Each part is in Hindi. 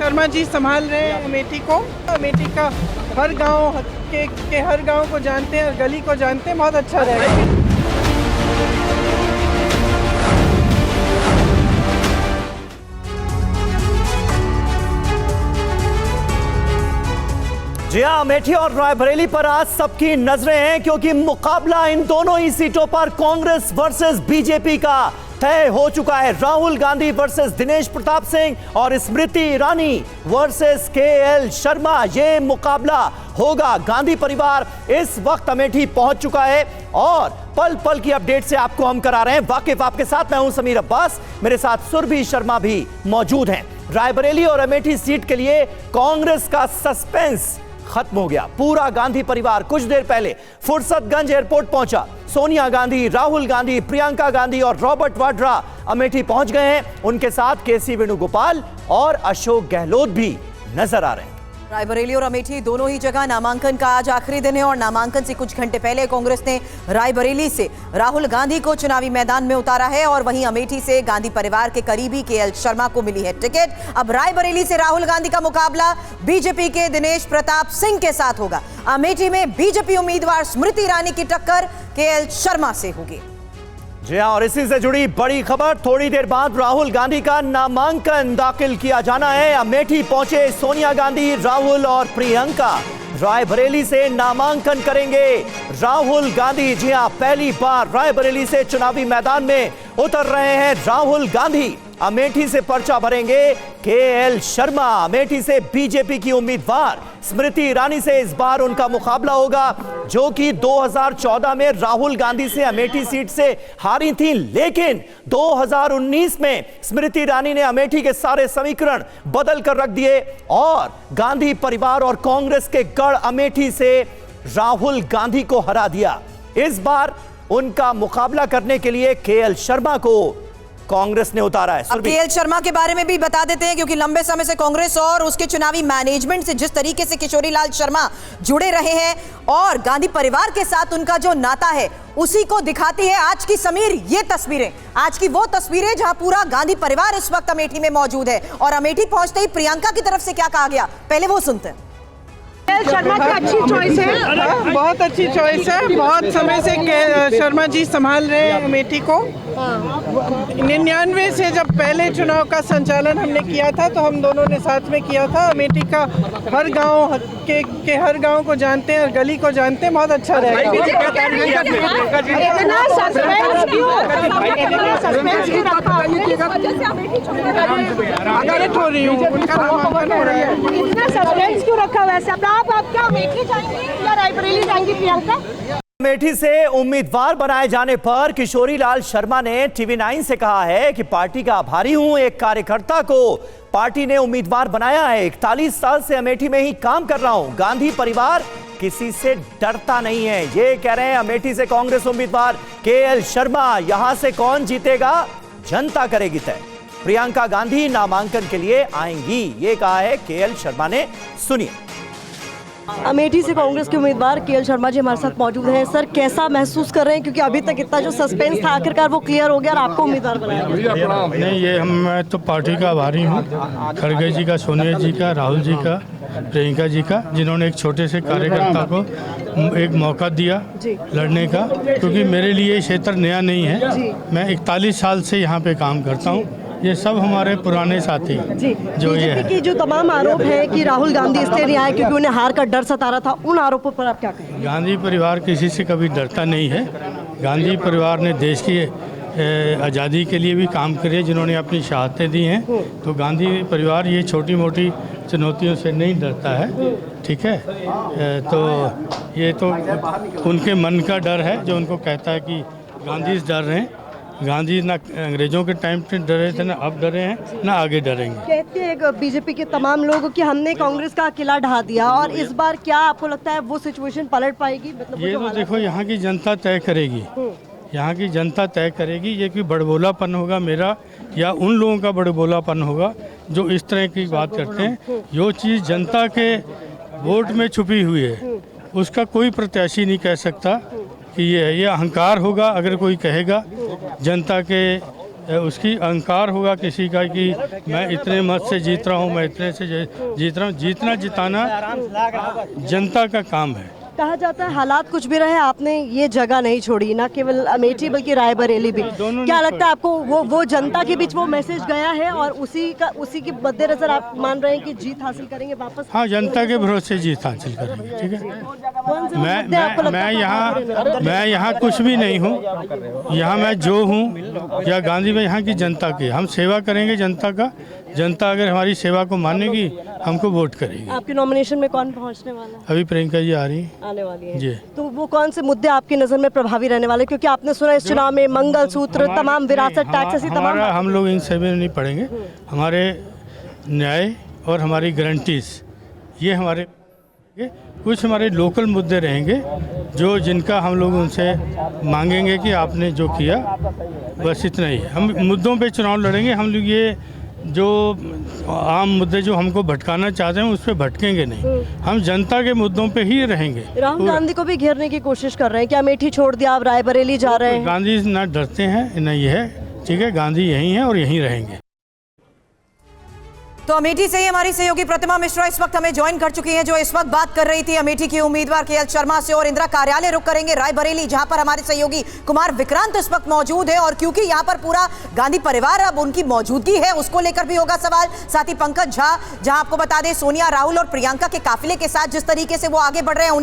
शर्मा जी संभाल रहे हैं अमेठी को। अमेठी का हर गांव के हर गांव को जानते हैं, गली को जानते हैं, बहुत अच्छा रहेगा। जी हाँ, अमेठी और रायबरेली पर आज सबकी नजरें हैं क्योंकि मुकाबला इन दोनों ही सीटों पर कांग्रेस वर्सेस बीजेपी का तय हो चुका है। राहुल गांधी वर्सेस दिनेश प्रताप सिंह और स्मृति ईरानी वर्सेस केएल शर्मा, ये मुकाबला होगा। गांधी परिवार इस वक्त अमेठी पहुंच चुका है और पल पल की अपडेट से आपको हम करा रहे हैं वाकिफ। आपके साथ मैं हूं समीर अब्बास, मेरे साथ सुरभि शर्मा भी मौजूद हैं। रायबरेली और अमेठी सीट के लिए कांग्रेस का सस्पेंस खत्म हो गया। पूरा गांधी परिवार कुछ देर पहले फुर्सतगंज एयरपोर्ट पहुंचा। सोनिया गांधी, राहुल गांधी, प्रियंका गांधी और रॉबर्ट वाड्रा अमेठी पहुंच गए हैं। उनके साथ केसी वेणुगोपाल और अशोक गहलोत भी नजर आ रहे हैं। रायबरेली और अमेठी दोनों ही जगह नामांकन का आज आखिरी दिन है और नामांकन से कुछ घंटे पहले कांग्रेस ने रायबरेली से राहुल गांधी को चुनावी मैदान में उतारा है और वहीं अमेठी से गांधी परिवार के करीबी केएल शर्मा को मिली है टिकट। अब रायबरेली से राहुल गांधी का मुकाबला बीजेपी के दिनेश प्रताप सिंह के साथ होगा। अमेठी में बीजेपी उम्मीदवार स्मृति ईरानी की टक्कर केएल शर्मा से होगी। जी हाँ, और इसी से जुड़ी बड़ी खबर, थोड़ी देर बाद राहुल गांधी का नामांकन दाखिल किया जाना है। अमेठी पहुंचे सोनिया गांधी, राहुल और प्रियंका रायबरेली से नामांकन करेंगे। राहुल गांधी, जी हाँ, पहली बार रायबरेली से चुनावी मैदान में उतर रहे हैं राहुल गांधी। अमेठी से पर्चा भरेंगे केएल शर्मा। अमेठी से बीजेपी की उम्मीदवार स्मृति ईरानी से इस बार उनका मुकाबला होगा, जो कि 2014 में राहुल गांधी से अमेठी सीट से हारी थी। लेकिन 2019 में स्मृति ईरानी ने अमेठी के सारे समीकरण बदल कर रख दिए और गांधी परिवार और कांग्रेस के गढ़ अमेठी से राहुल गांधी को हरा दिया। इस बार उनका मुकाबला करने के लिए केएल शर्मा को कांग्रेस ने उतारा है। अब केएल शर्मा के बारे में भी बता देते हैं क्योंकि लंबे समय से कांग्रेस और उसके चुनावी मैनेजमेंट से जिस तरीके से किशोरी लाल शर्मा जुड़े रहे हैं और गांधी परिवार के साथ उनका जो नाता है उसी को दिखाती है आज की समीर ये तस्वीरें। आज की वो तस्वीरें जहां पूरा गांधी परिवार इस वक्त अमेठी में मौजूद है और अमेठी पहुंचते ही प्रियंका की तरफ से क्या कहा गया, पहले वो सुनते हैं। शर्मा की अच्छी चॉइस है, बहुत अच्छी चॉइस है। बहुत समय से शर्मा जी संभाल रहे हैं अमेठी को। 99 से जब पहले चुनाव का संचालन हमने किया था तो हम दोनों ने साथ में किया था। अमेठी का हर गांव के हर गांव को जानते हैं, गली को जानते हैं, बहुत अच्छा रहेगा। इतना सस्पेंस क्यों रखा? वैसे आप क्या अमेठी जाएंगे या रायबरेली जाएंगी प्रियंका? अमेठी से उम्मीदवार बनाए जाने पर किशोरी लाल शर्मा ने टीवी9 से कहा है कि पार्टी का आभारी हूं। एक कार्यकर्ता को पार्टी ने उम्मीदवार बनाया है। 41 साल से अमेठी में ही काम कर रहा हूं। गांधी परिवार किसी से डरता नहीं है, ये कह रहे हैं अमेठी से कांग्रेस उम्मीदवार केएल शर्मा। यहां से कौन जीतेगा, जनता करेगी तय। प्रियंका गांधी नामांकन के लिए आएंगी, ये कहा है केएल शर्मा ने। सुनिए। अमेठी से कांग्रेस के उम्मीदवार केएल शर्मा जी हमारे साथ मौजूद हैं। सर, कैसा महसूस कर रहे हैं क्योंकि अभी तक इतना जो सस्पेंस था आखिरकार वो क्लियर हो गया और आपको उम्मीदवार बनाया गया? नहीं, ये मैं तो पार्टी का आभारी हूँ, खड़गे जी का, सोनिया जी का, राहुल जी का, प्रियंका जी का, जिन्होंने एक छोटे से कार्यकर्ता को एक मौका दिया लड़ने का, क्योंकि मेरे लिए ये क्षेत्र नया नहीं है। मैं 41 साल से यहाँ पे काम करता हूँ। ये सब हमारे पुराने साथी जो ये है। की जो तमाम आरोप है कि राहुल गांधी इसलिए नहीं आए क्योंकि उन्हें हार का डर सता रहा था, उन आरोपों पर आप क्या कहेंगे? गांधी परिवार किसी से कभी डरता नहीं है। गांधी परिवार ने देश की आज़ादी के लिए भी काम करे, जिन्होंने अपनी शहादतें दी हैं। तो गांधी परिवार ये छोटी मोटी चुनौतियों से नहीं डरता है, ठीक है। तो ये तो उनके मन का डर है जो उनको कहता है कि गांधी से डर रहे हैं। गांधी ना अंग्रेजों के टाइम पे डरे थे, ना अब डरे हैं, ना आगे डरेंगे। कहते हैं बीजेपी के तमाम लोग कि हमने कांग्रेस का किला ढहा दिया और इस बार क्या आपको लगता है वो सिचुएशन पलट पाएगी? मतलब ये तो देखो यहाँ की जनता तय करेगी, यहाँ की जनता तय करेगी। ये कोई बड़बोलापन होगा मेरा या उन लोगों का बड़बोलापन होगा जो इस तरह की बात करते हैं। जो चीज़ जनता के वोट में छुपी हुई है उसका कोई प्रत्याशी नहीं कह सकता कि ये है। ये अहंकार होगा अगर कोई कहेगा जनता के उसकी अहंकार होगा किसी का कि मैं इतने मत से जीत रहा हूँ, मैं इतने से जीत रहा हूँ। जीतना जिताना जनता का काम है। कहा जाता है हालात कुछ भी रहे, आपने ये जगह नहीं छोड़ी, ना केवल अमेठी बल्कि रायबरेली भी। क्या लगता है आपको वो जनता के बीच वो मैसेज गया है और उसी के मद्देनजर आप मान रहे हैं कि जीत हासिल करेंगे वापस? हाँ, जनता के भरोसे जीत हासिल करेंगे। ठीक है, मैं यहाँ कुछ भी नहीं हूँ। यहाँ मैं जो हूँ या गांधी में यहाँ की जनता की हम सेवा करेंगे। जनता का, जनता अगर हमारी सेवा को मानेगी हमको वोट करेगी। आपके नॉमिनेशन में कौन पहुंचने वाला है? अभी प्रियंका जी आ रही हैं। आने वाली है जी। तो वो कौन से मुद्दे आपकी नज़र में प्रभावी रहने वाले? क्योंकि आपने सुना इस चुनाव में मंगलसूत्र, तमाम विरासत टैक्स, ऐसी तमाम हम लोग इन सभी में नहीं पड़ेंगे। हमारे न्याय और हमारी गारंटीज, ये हमारे कुछ हमारे लोकल मुद्दे रहेंगे जो जिनका हम लोग उनसे मांगेंगे कि आपने जो किया बस इतना ही है। हम मुद्दों पे चुनाव लड़ेंगे। हम लोग ये जो आम मुद्दे जो हमको भटकाना चाहते हैं उस पर भटकेंगे नहीं। हम जनता के मुद्दों पे ही रहेंगे। राहुल गांधी को भी घेरने की कोशिश कर रहे हैं। क्या अमेठी छोड़ दिया, आप रायबरेली जा रहे हैं? गांधी ना डरते हैं ना ये है। ठीक है, गांधी यहीं है और यहीं रहेंगे। तो अमेठी से ही हमारी सहयोगी प्रतिमा मिश्रा इस वक्त हमें ज्वाइन कर चुकी हैं, जो इस वक्त बात कर रही थी अमेठी की उम्मीदवार केएल शर्मा से। और इंदिरा कार्यालय रुक करेंगे रायबरेली, जहां पर हमारे सहयोगी कुमार विक्रांत इस वक्त मौजूद है। और क्योंकि यहां पर पूरा गांधी परिवार अब उनकी मौजूदगी है, उसको लेकर भी होगा सवाल। साथ ही पंकज झा, जहां आपको बता दें सोनिया, राहुल और प्रियंका के काफिले के साथ जिस तरीके से वो आगे बढ़ रहे हैं,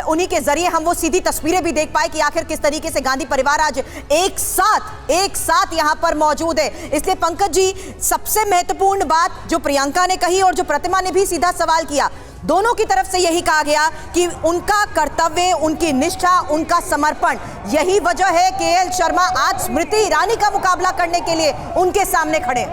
उन्हीं के जरिए हम वो सीधी तस्वीरें भी देख पाए कि आखिर किस तरीके से गांधी परिवार आज एक साथ यहां पर मौजूद है। इसलिए पंकज जी, सबसे महत्वपूर्ण बात जो प्रियंका ने कही और जो प्रतिमा ने भी सीधा सवाल किया, दोनों की तरफ से यही कहा गया कि उनका कर्तव्य, उनकी निष्ठा, उनका समर्पण, यही वजह है केएल शर्मा आज स्मृति ईरानी का मुकाबला करने के लिए उनके सामने खड़े।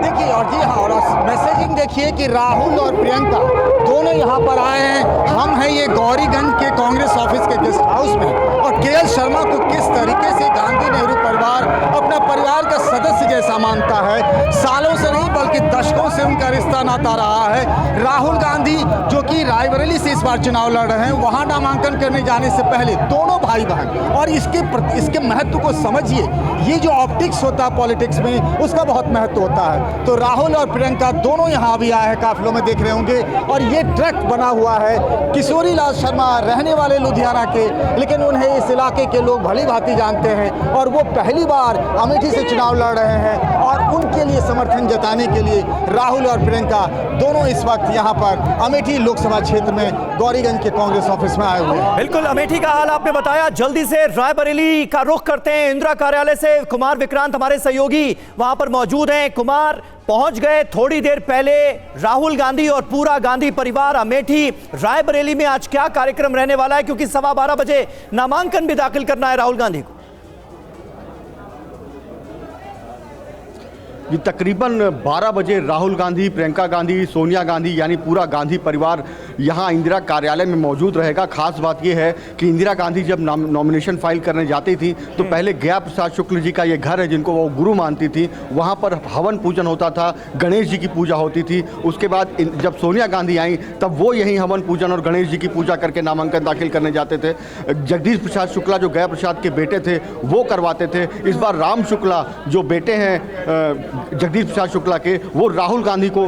देखिए, और जी हाँ, और मैसेजिंग देखिए कि राहुल और प्रियंका दोनों यहाँ पर आए हैं। हम हैं ये गौरीगंज के कांग्रेस ऑफिस के गेस्ट हाउस में, और केएल शर्मा को किस तरीके से गांधी नेहरू परिवार अपना परिवार का सदस्य जैसा मानता है। सालों से नहीं बल्कि दशकों से उनका रिश्ता नाता रहा है। राहुल गांधी जो कि रायबरेली से इस बार चुनाव लड़ रहे हैं, वहाँ नामांकन करने जाने से पहले दोनों भाई बहन, और इसके महत्व को समझिए। ये जो ऑप्टिक्स होता है पॉलिटिक्स में, उसका बहुत महत्व होता है। तो राहुल और प्रियंका दोनों यहाँ भी आए हैं, काफिलों में देख रहे होंगे। और ये ट्रक बना हुआ है किशोरी लाल शर्मा, रहने वाले लुधियाना के, लेकिन उन्हें इस इलाके के लोग भली भांति जानते हैं और वो पहली बार अमेठी से चुनाव लड़ रहे हैं। और उनके लिए समर्थन जताने के लिए राहुल और प्रियंका दोनों इस वक्त यहाँ पर अमेठी लोकसभा क्षेत्र में गौरीगंज के कांग्रेस ऑफिस में आए हुए हैं। बिल्कुल, अमेठी का हाल आपने बताया। जल्दी से रायबरेली का रुख करते हैं। इंदिरा कार्यालय से कुमार विक्रांत हमारे सहयोगी वहां पर मौजूद हैं। कुमार, पहुंच गए थोड़ी देर पहले राहुल गांधी और पूरा गांधी परिवार अमेठी। रायबरेली में आज क्या कार्यक्रम रहने वाला है, क्योंकि 12:15 बजे नामांकन भी दाखिल करना है राहुल गांधी को? जी, तकरीबन 12 बजे राहुल गांधी, प्रियंका गांधी, सोनिया गांधी यानी पूरा गांधी परिवार यहाँ इंदिरा कार्यालय में मौजूद रहेगा। खास बात यह है कि इंदिरा गांधी जब नॉमिनेशन फाइल करने जाती थी तो पहले गया प्रसाद शुक्ल जी का ये घर है जिनको वो गुरु मानती थी, वहाँ पर हवन पूजन होता था, गणेश जी की पूजा होती थी। उसके बाद जब सोनिया गांधी आई तब वो यहीं हवन पूजन और गणेश जी की पूजा करके नामांकन दाखिल करने जाते थे। जगदीश प्रसाद शुक्ला जो गया प्रसाद के बेटे थे वो करवाते थे। इस बार राम शुक्ला जो बेटे हैं जगदीश प्रसाद शुक्ला के, वो राहुल गांधी को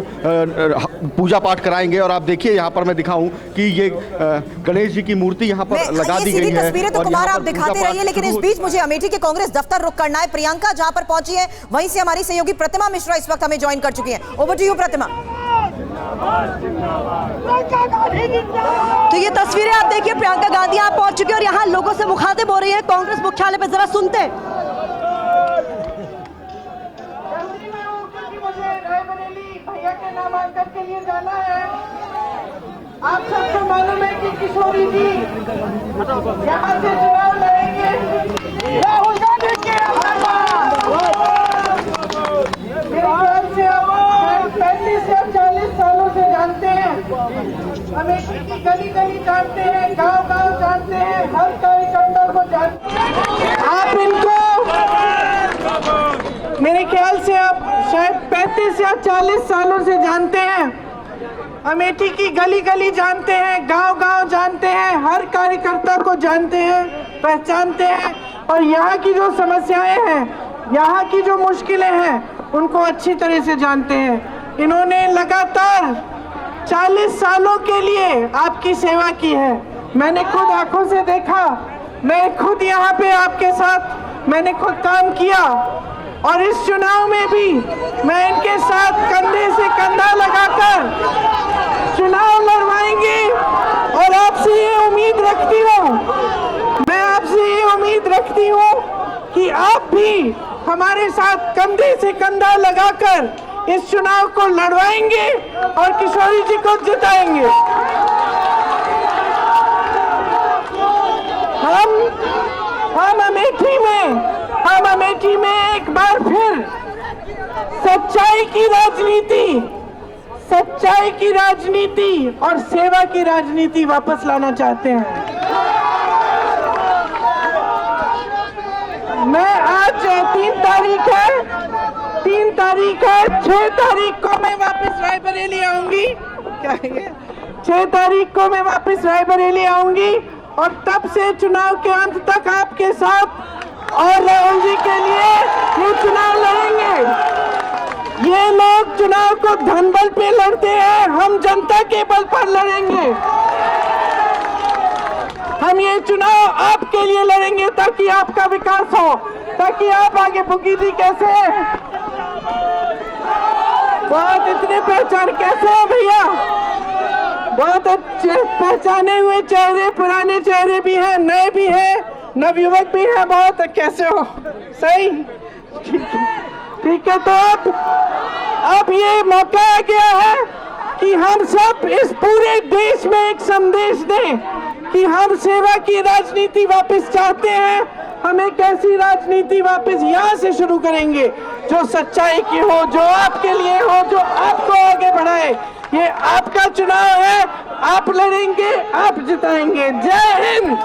पूजा पाठ कराएंगे। और आप देखिए यहाँ पर मैं दिखाऊं कि ये गणेश जी की मूर्ति यहाँ पर लगा दी गई है। तस्वीरें तो कुमार आप दिखाते रहिए, लेकिन इस बीच मुझे अमेठी के कांग्रेस दफ्तर रुक करना है। प्रियंका जहां पर पहुंची है, वहीं से हमारी सहयोगी प्रतिमा मिश्रा इस वक्त हमें ज्वाइन कर चुकी है। ओवर टू यू प्रतिमा। तो ये तस्वीरें आप देखिए, प्रियंका गांधी आप पहुंच चुकी है और यहाँ लोगों से मुखातिब हो रही है कांग्रेस मुख्यालय पर। जरा सुनते हैं। भैया के नामांकन के लिए जाना है। आप सबको मालूम है कि किशोरी जी यहाँ से चुनाव लड़ेंगे। राहुल गांधी के मेरे ख्याल से आप 35 या 40 सालों से जानते हैं, अमेठी की गली गली जानते हैं, गांव गांव जानते हैं, हर कार्यकर्ता को जानते हैं। आप इनको मेरे ख्याल से आप शायद 35 या 40 सालों से जानते हैं, अमेठी की गली गली जानते हैं, गांव गांव जानते हैं, हर कार्यकर्ता को जानते हैं। पहचानते हैं और यहाँ की जो समस्याएं हैं, यहाँ की जो मुश्किलें हैं, उनको अच्छी तरह से जानते हैं। इन्होंने लगातार 40 सालों के लिए आपकी सेवा की है। मैंने खुद आंखों से देखा, मैं खुद यहाँ पे आपके साथ मैंने खुद काम किया और इस चुनाव में भी मैं इनके साथ कंधे से कंधा लगाकर चुनाव लड़वाएंगे और आपसे ये उम्मीद रखती हूँ, मैं आपसे ये उम्मीद रखती हूँ कि आप भी हमारे साथ कंधे से कंधा लगाकर इस चुनाव को लड़वाएंगे और किशोरी जी को जिताएंगे। हम अमेठी में एक बार फिर सच्चाई की राजनीति और सेवा की राजनीति वापस लाना चाहते हैं। मैं आज 3 तारीख है, 6 तारीख को मैं वापस रायबरेली आऊंगी। क्या है? 6 तारीख को मैं वापस रायबरेली आऊंगी और तब से चुनाव के अंत तक आपके साथ और राहुल जी के लिए ये चुनाव लड़ेंगे। ये लोग चुनाव को धनबल पे लड़ते हैं, हम जनता के बल पर लड़ेंगे। हम ये चुनाव आपके लिए लड़ेंगे ताकि आपका विकास हो, ताकि आप आगे बुकी थी। कैसे बहुत इतने पहचान कैसे है भैया? बहुत अच्छे पहचाने हुए चेहरे, पुराने चेहरे भी हैं, नए भी हैं, नवयुवक भी हैं। बहुत कैसे हो? सही, ठीक है। तो अब ये मौका आ गया है कि हम सब इस पूरे देश में एक संदेश दें कि हम सेवा की राजनीति वापस चाहते हैं। हम एक ऐसी राजनीति वापस यहाँ से शुरू करेंगे जो सच्चाई की हो, जो आपके लिए हो, जो आपको आगे बढ़ाए। ये आपका चुनाव है, आप लड़ेंगे, आप जिताएंगे। जय हिंद।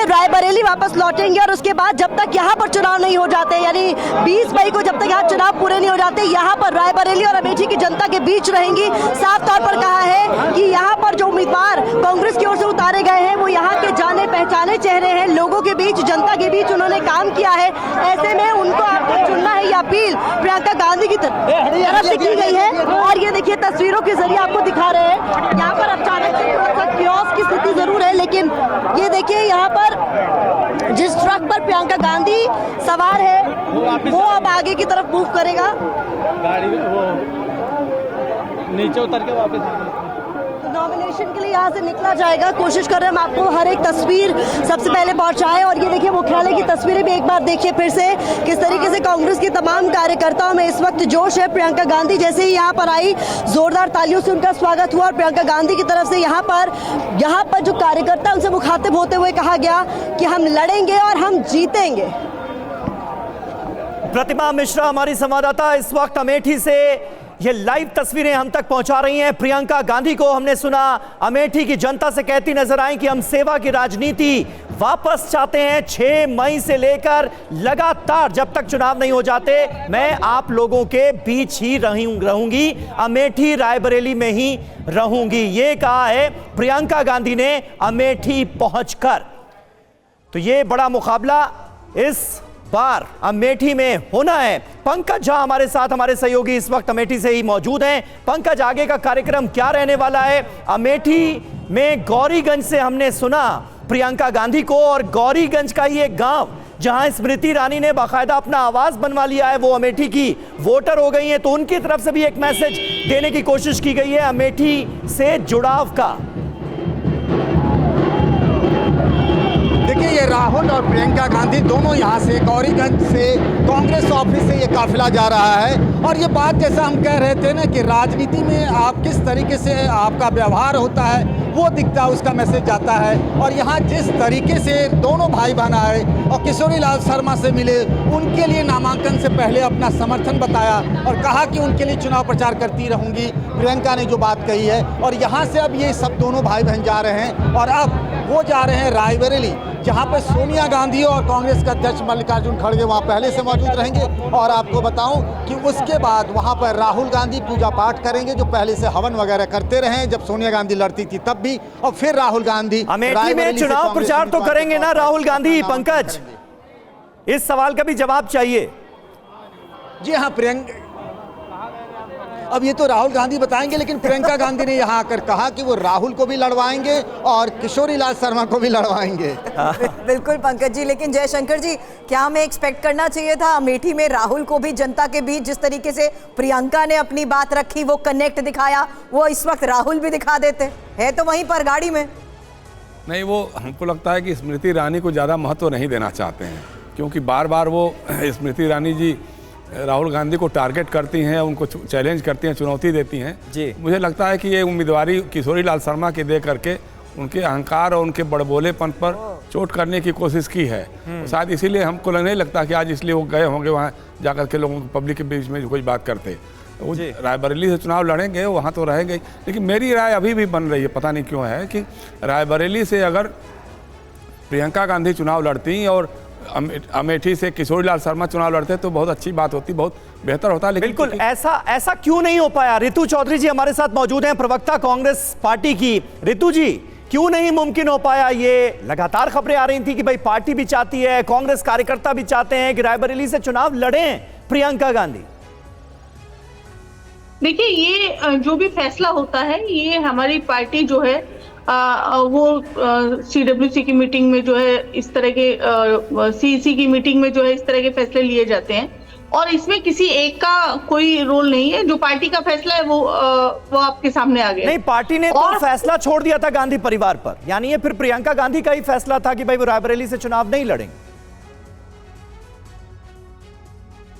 रायबरेली वापस लौटेंगे और उसके बाद जब तक यहाँ पर चुनाव नहीं हो जाते, यानी 20 मई को जब तक यहाँ चुनाव पूरे नहीं हो जाते, यहाँ पर रायबरेली और अमेठी की जनता के बीच रहेंगी। साफ तौर पर कहा है कि यहाँ पर जो उम्मीदवार कांग्रेस की ओर से उतारे गए हैं वो यहाँ के जाने पहचाने चेहरे हैं, लोगों के बीच, जनता के बीच उन्होंने काम किया है। ऐसे में उनको आपको चुनना है, ये अपील प्रियंका गांधी की तरफ से की गई है। और ये देखिए तस्वीरों के जरिए आपको दिखा रहे हैं, यहाँ पर अचानक से थोड़ा सा क्योस की स्थिति जरूर है, लेकिन ये देखिए यहाँ पर जिस ट्रक पर प्रियंका गांधी सवार है वो अब आगे की तरफ मूव करेगा। गाड़ी वो नीचे उतर के वापस नॉमिनेशन के लिए यहाँ से निकला जाएगा। कोशिश कर रहे हैं हम आपको हर एक तस्वीर सबसे पहले पहुंचाएं। और ये देखिए मुख्यालय की तस्वीरें भी एक बार देखिए फिर से, किस तरीके से कांग्रेस के तमाम कार्यकर्ताओं में इस वक्त जोश है। प्रियंका गांधी जैसे ही यहाँ पर आई, जोरदार तालियों से उनका स्वागत हुआ और प्रियंका गांधी की तरफ से यहाँ पर जो कार्यकर्ता उनसे मुखातिब होते हुए कहा गया कि हम लड़ेंगे और हम जीतेंगे। प्रतिमा मिश्रा हमारी संवाददाता इस वक्त अमेठी से ये लाइव तस्वीरें हम तक पहुंचा रही हैं। प्रियंका गांधी को हमने सुना अमेठी की जनता से कहती नजर आई कि हम सेवा की राजनीति वापस चाहते हैं। 6 मई से लेकर लगातार जब तक चुनाव नहीं हो जाते मैं आप लोगों के बीच ही रहूंगी, अमेठी रायबरेली में ही रहूंगी, ये कहा है प्रियंका गांधी ने अमेठी पहुंचकर। तो ये बड़ा मुकाबला इस बार अमेठी में होना है। पंकज झा हमारे साथ, हमारे सहयोगी इस वक्त अमेठी से ही मौजूद हैं। पंकज, आगे का कार्यक्रम क्या रहने वाला है? अमेठी में गौरीगंज से हमने सुना प्रियंका गांधी को, और गौरीगंज का ही एक गांव जहां स्मृति ईरानी ने बाकायदा अपना आवाज बनवा लिया है, वो अमेठी की वोटर हो गई हैं, तो उनकी तरफ से भी एक मैसेज देने की कोशिश की गई है अमेठी से जुड़ाव का। देखिए, ये राहुल और प्रियंका गांधी दोनों यहाँ से गौरीगंज से कांग्रेस ऑफिस से ये काफिला जा रहा है। और ये बात जैसा हम कह रहे थे ना कि राजनीति में आप किस तरीके से आपका व्यवहार होता है वो दिखता है, उसका मैसेज जाता है। और यहाँ जिस तरीके से दोनों भाई बहन आए और किशोरी लाल शर्मा से मिले, उनके लिए नामांकन से पहले अपना समर्थन बताया और कहा कि उनके लिए चुनाव प्रचार करती रहूंगी, प्रियंका ने जो बात कही है। और यहाँ से अब ये सब दोनों भाई बहन जा रहे हैं और अब वो जा रहे हैं रायबरेली, जहां पे सोनिया गांधी और कांग्रेस के अध्यक्ष मल्लिकार्जुन खड़गे वहां पहले से मौजूद रहेंगे। और आपको बताऊं कि उसके बाद वहां पर राहुल गांधी पूजा पाठ करेंगे, जो पहले से हवन वगैरह करते रहे हैं जब सोनिया गांधी लड़ती थी तब भी। और फिर राहुल गांधी अमेठी में चुनाव प्रचार तो करेंगे ना राहुल गांधी? पंकज, इस सवाल का भी जवाब चाहिए। जी हाँ प्रियंका, अब ये तो राहुल गांधी बताएंगे, लेकिन प्रियंका गांधी ने यहाँ आकर कहा कि वो राहुल को भी लड़वाएंगे और किशोरी लाल शर्मा को भी लड़वाएंगे। बिल्कुल पंकज जी, लेकिन जयशंकर जी, क्या हमें एक्सपेक्ट करना चाहिए था अमेठी में राहुल को भी जनता के बीच जिस तरीके से प्रियंका ने अपनी बात रखी, वो कनेक्ट दिखाया, वो इस वक्त राहुल भी दिखा देते? है तो वहीं पर गाड़ी में। नहीं, वो हमको लगता है कि स्मृति ईरानी को ज़्यादा महत्व नहीं देना चाहते हैं, क्योंकि बार बार वो स्मृति ईरानी जी राहुल गांधी को टारगेट करती हैं, उनको चैलेंज करती हैं, चुनौती देती हैं जी। मुझे लगता है कि ये उम्मीदवारी किशोरी लाल शर्मा के दे करके उनके अहंकार और उनके बड़बोलेपन पर चोट करने की कोशिश की है। तो शायद इसीलिए हमको नहीं लगता कि आज इसलिए वो गए होंगे वहाँ जाकर के लोगों को पब्लिक के बीच में कोई बात करते। वो रायबरेली से चुनाव लड़ेंगे, वहाँ तो रहेंगे, लेकिन मेरी राय अभी भी बन रही है, पता नहीं क्यों है, कि रायबरेली से अगर प्रियंका गांधी चुनाव लड़ती और अमेठी से किशोरी लाल शर्मा चुनाव लड़ते तो बहुत अच्छी बात होती, बहुत बेहतर होता। लेकिन बिल्कुल ऐसा क्यों नहीं हो पाया? रितु चौधरी जी हमारे साथ मौजूद हैं, प्रवक्ता कांग्रेस पार्टी की। रितु जी, क्यों नहीं मुमकिन हो पाया? ये लगातार खबरें आ रही थी कि भाई पार्टी भी चाहती है, कांग्रेस कार्यकर्ता भी चाहते हैं कि रायबरेली से चुनाव लड़ें प्रियंका गांधी। देखिए, ये जो भी फैसला होता है, ये हमारी पार्टी जो है वो CWC की मीटिंग में जो है इस तरह के CEC की मीटिंग में जो है इस तरह के फैसले लिए जाते हैं, और इसमें किसी एक का कोई रोल नहीं है। जो पार्टी का फैसला है वो आपके सामने आ गया। नहीं, पार्टी ने तो फैसला छोड़ दिया था गांधी परिवार पर, यानी ये फिर प्रियंका गांधी का ही फैसला था कि भाई वो रायबरेली से चुनाव नहीं लड़ेंगे।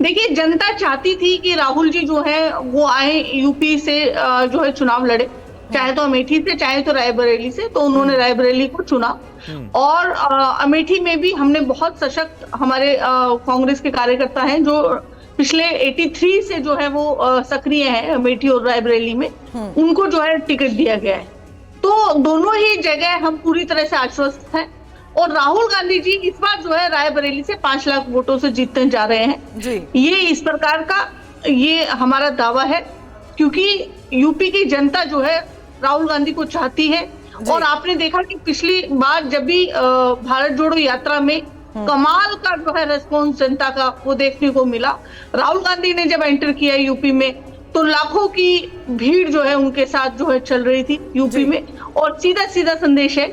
देखिए, जनता चाहती थी कि राहुल जी जो है वो आए, यूपी से जो है चुनाव लड़े, चाहे तो अमेठी से चाहे तो रायबरेली से। तो उन्होंने रायबरेली को चुना, और अमेठी में भी हमने बहुत सशक्त हमारे कांग्रेस के कार्यकर्ता हैं जो पिछले 83 से जो है वो सक्रिय हैं अमेठी और रायबरेली में, उनको जो है टिकट दिया गया है। तो दोनों ही जगह हम पूरी तरह से आश्वस्त हैं, और राहुल गांधी जी इस बार जो है रायबरेली से 5 लाख वोटों से जीतने जा रहे हैं जी। ये इस प्रकार का ये हमारा दावा है, क्योंकि यूपी की जनता जो है राहुल गांधी को चाहती है। और आपने देखा कि पिछली बार जब भी भारत जोड़ो यात्रा में कमाल का जो है रेस्पॉन्स जनता का वो देखने को मिला। राहुल गांधी ने जब एंटर किया यूपी में तो लाखों की भीड़ जो है उनके साथ जो है चल रही थी यूपी में, और सीधा सीधा संदेश है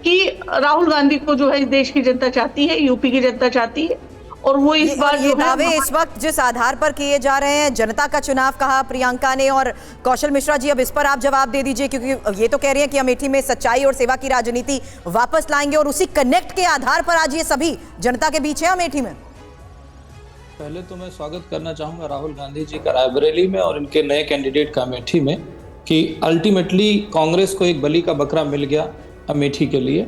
कि राहुल गांधी को जो है देश की जनता चाहती है, यूपी की जनता चाहती है। और वो इस बार ये दावे इस वक्त जिस आधार पर किए जा रहे हैं, जनता का चुनाव कहा प्रियंका ने, और कौशल मिश्रा जी अब इस पर आप जवाब दे दीजिए, क्योंकि ये तो कह रही हैं कि अमेठी में सच्चाई और सेवा की राजनीति वापस लाएंगे, और उसी कनेक्ट के आधार पर आज ये सभी जनता के बीच है अमेठी में। पहले तो मैं स्वागत करना चाहूंगा राहुल गांधी जी का रायबरेली में और इनके नए कैंडिडेट का अमेठी में, कि अल्टीमेटली कांग्रेस को एक बलि का बकरा मिल गया अमेठी के लिए।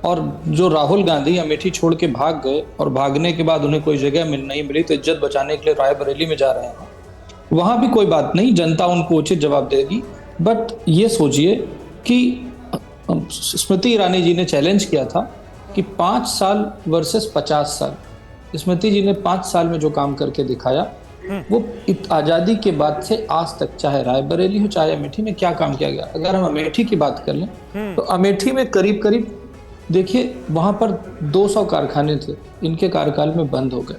और जो राहुल गांधी अमेठी छोड़ के भाग गए और भागने के बाद उन्हें कोई जगह नहीं मिली, तो इज्जत बचाने के लिए रायबरेली में जा रहे हैं। वहाँ भी कोई बात नहीं, जनता उनको उचित जवाब देगी। बट ये सोचिए कि स्मृति ईरानी जी ने चैलेंज किया था कि 5 साल वर्सेस 50 साल। स्मृति जी ने 5 साल में जो काम करके दिखाया, वो आज़ादी के बाद से आज तक, चाहे रायबरेली हो चाहे अमेठी में, क्या काम किया गया। अगर हम अमेठी की बात कर लें तो अमेठी में करीब करीब देखिए वहाँ पर 200 कारखाने थे, इनके कार्यकाल में बंद हो गए।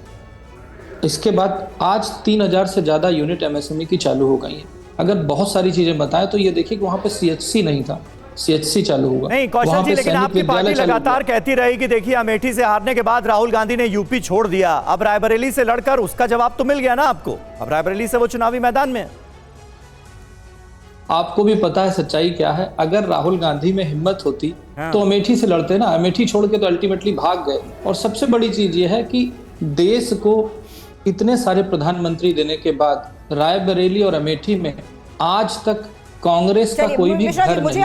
इसके बाद आज 3000 से ज़्यादा यूनिट MSME की चालू हो गई हैं। अगर बहुत सारी चीज़ें बताएं तो ये देखिए कि वहाँ पे CHC नहीं था, CHC चालू होगा। नहीं कौशल जी, लेकिन आपकी पार्टी लगातार कहती रही कि देखिए अमेठी से हारने के बाद राहुल गांधी ने यूपी छोड़ दिया, अब रायबरेली से लड़कर उसका जवाब तो मिल गया ना आपको, अब रायबरेली से वो चुनावी मैदान में। आपको भी पता है सच्चाई क्या है। अगर राहुल गांधी में हिम्मत होती तो अमेठी से लड़ते ना, अमेठी छोड़ के तो अल्टीमेटली भाग गए। और सबसे बड़ी चीज ये है कि देश को इतने सारे प्रधानमंत्री देने के बाद रायबरेली और अमेठी में आज तक कांग्रेस का कोई भी घर नहीं। मुझे आप